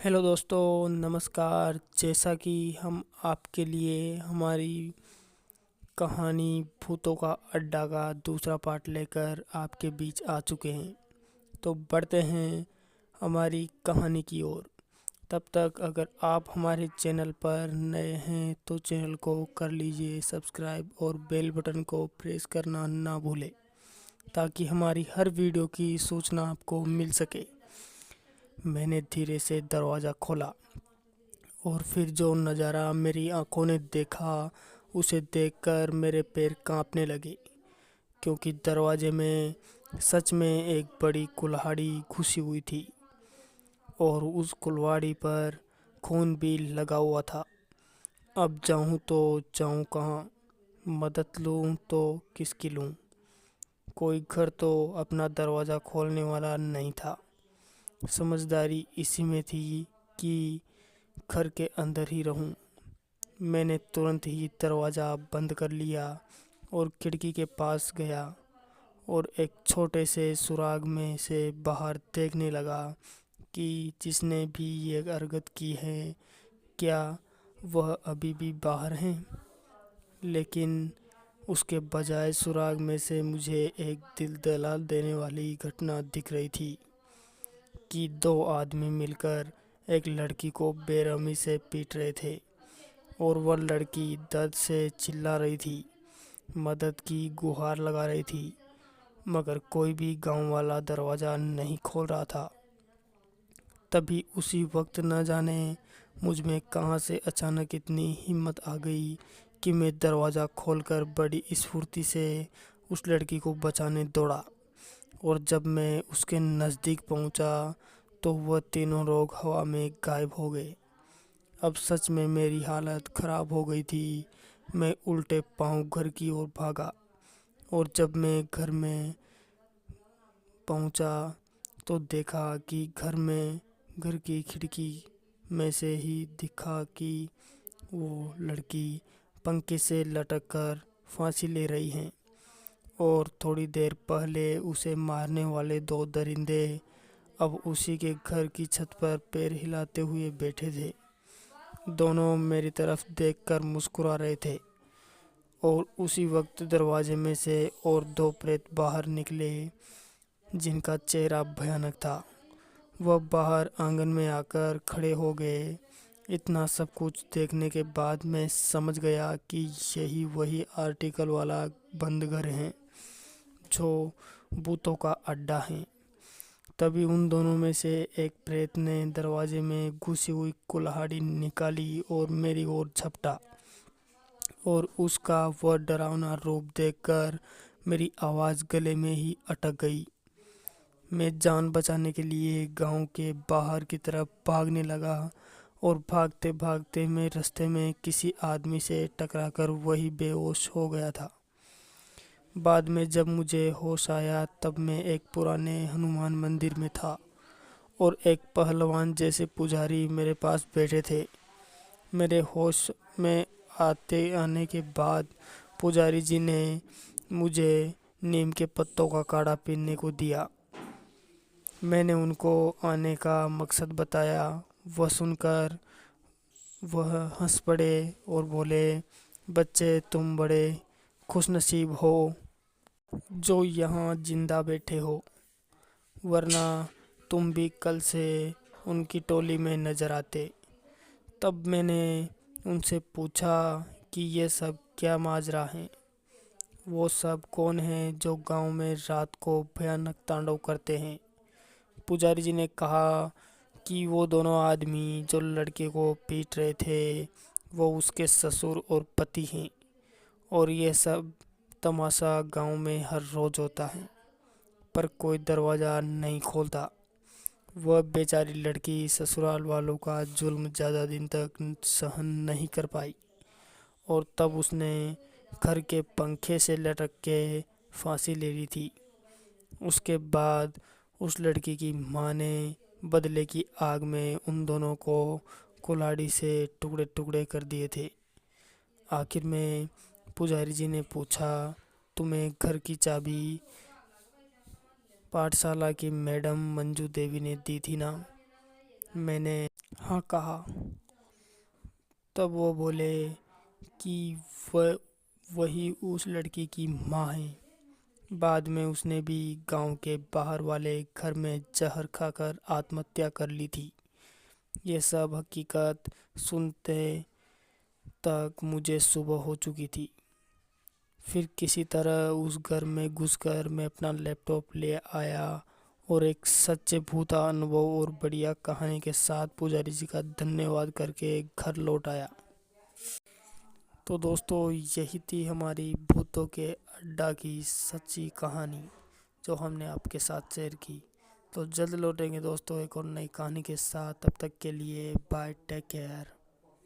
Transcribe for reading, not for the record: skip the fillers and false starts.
Hello दोस्तों, नमस्कार। जैसा कि हम आपके लिए हमारी कहानी भूतों का अड्डा का दूसरा पार्ट लेकर आपके बीच आ चुके हैं, तो बढ़ते हैं हमारी कहानी की ओर। तब तक अगर आप हमारे चैनल पर नए हैं तो चैनल को कर लीजिए सब्सक्राइब और बेल बटन को प्रेस करना ना भूलें, ताकि हमारी हर वीडियो की सूचना आपको मिल सके। मैंने धीरे से दरवाज़ा खोला और फिर जो नज़ारा मेरी आंखों ने देखा उसे देखकर मेरे पैर कांपने लगे, क्योंकि दरवाजे में सच में एक बड़ी कुल्हाड़ी घुसी हुई थी और उस कुल्हाड़ी पर खून भी लगा हुआ था। अब जाऊं तो जाऊं कहाँ, मदद लूं तो किसकी लूं। कोई घर तो अपना दरवाज़ा खोलने वाला नहीं था। समझदारी इसी में थी कि घर के अंदर ही रहूं। मैंने तुरंत ही दरवाज़ा बंद कर लिया और खिड़की के पास गया और एक छोटे से सुराग में से बाहर देखने लगा कि जिसने भी ये हरकत की है क्या वह अभी भी बाहर हैं। लेकिन उसके बजाय सुराग में से मुझे एक दिल दहला देने वाली घटना दिख रही थी कि दो आदमी मिलकर एक लड़की को बेरहमी से पीट रहे थे और वह लड़की दर्द से चिल्ला रही थी, मदद की गुहार लगा रही थी, मगर कोई भी गांव वाला दरवाज़ा नहीं खोल रहा था। तभी उसी वक्त न जाने मुझ में कहाँ से अचानक इतनी हिम्मत आ गई कि मैं दरवाज़ा खोलकर बड़ी स्फूर्ति से उस लड़की को बचाने दौड़ा। और जब मैं उसके नज़दीक पहुंचा तो वह तीनों लोग हवा में गायब हो गए। अब सच में मेरी हालत ख़राब हो गई थी। मैं उल्टे पांव घर की ओर भागा और जब मैं घर में पहुंचा तो देखा कि घर की खिड़की में से ही दिखा कि वो लड़की पंखे से लटक कर फांसी ले रही है और थोड़ी देर पहले उसे मारने वाले दो दरिंदे अब उसी के घर की छत पर पैर हिलाते हुए बैठे थे। दोनों मेरी तरफ देखकर मुस्कुरा रहे थे और उसी वक्त दरवाजे में से और दो प्रेत बाहर निकले, जिनका चेहरा भयानक था। वह बाहर आंगन में आकर खड़े हो गए। इतना सब कुछ देखने के बाद मैं समझ गया कि यही वही आर्टिकल वाला बंद घर है जो भूतों का अड्डा है। तभी उन दोनों में से एक प्रेत ने दरवाजे में घुसी हुई कुल्हाड़ी निकाली और मेरी ओर झपटा और उसका वह डरावना रूप देखकर मेरी आवाज़ गले में ही अटक गई। मैं जान बचाने के लिए गांव के बाहर की तरफ भागने लगा और भागते भागते मैं रास्ते में किसी आदमी से टकराकर वही बेहोश हो गया था। बाद में जब मुझे होश आया तब मैं एक पुराने हनुमान मंदिर में था और एक पहलवान जैसे पुजारी मेरे पास बैठे थे। मेरे होश में आते आने के बाद पुजारी जी ने मुझे नीम के पत्तों का काढ़ा पीने को दिया। मैंने उनको आने का मकसद बताया। वह सुनकर वह हंस पड़े और बोले, बच्चे तुम बड़े खुशनसीब हो जो यहाँ जिंदा बैठे हो, वरना तुम भी कल से उनकी टोली में नजर आते। तब मैंने उनसे पूछा कि ये सब क्या माजरा है। वो सब कौन हैं जो गांव में रात को भयानक तांडव करते हैं। पुजारी जी ने कहा कि वो दोनों आदमी जो लड़के को पीट रहे थे वो उसके ससुर और पति हैं और ये सब तमाशा गांव में हर रोज होता है, पर कोई दरवाज़ा नहीं खोलता। वह बेचारी लड़की ससुराल वालों का जुल्म ज़्यादा दिन तक सहन नहीं कर पाई और तब उसने घर के पंखे से लटक के फांसी ले ली थी। उसके बाद उस लड़की की माँ ने बदले की आग में उन दोनों को कुल्हाड़ी से टुकड़े टुकड़े कर दिए थे। आखिर में पुजारी जी ने पूछा, तुम्हें घर की चाबी पाठशाला की मैडम मंजू देवी ने दी थी ना। मैंने हाँ कहा। तब वो बोले कि वह वही उस लड़की की माँ है। बाद में उसने भी गांव के बाहर वाले घर में जहर खाकर आत्महत्या कर ली थी। ये सब हकीकत सुनते तक मुझे सुबह हो चुकी थी। फिर किसी तरह उस घर में घुसकर मैं अपना लैपटॉप ले आया और एक सच्चे भूता अनुभव और बढ़िया कहानी के साथ पुजारी जी का धन्यवाद करके घर लौट आया। तो दोस्तों, यही थी हमारी भूतों के अड्डा की सच्ची कहानी जो हमने आपके साथ शेयर की। तो जल्द लौटेंगे दोस्तों एक और नई कहानी के साथ। तब तक के लिए बाय, टेक केयर।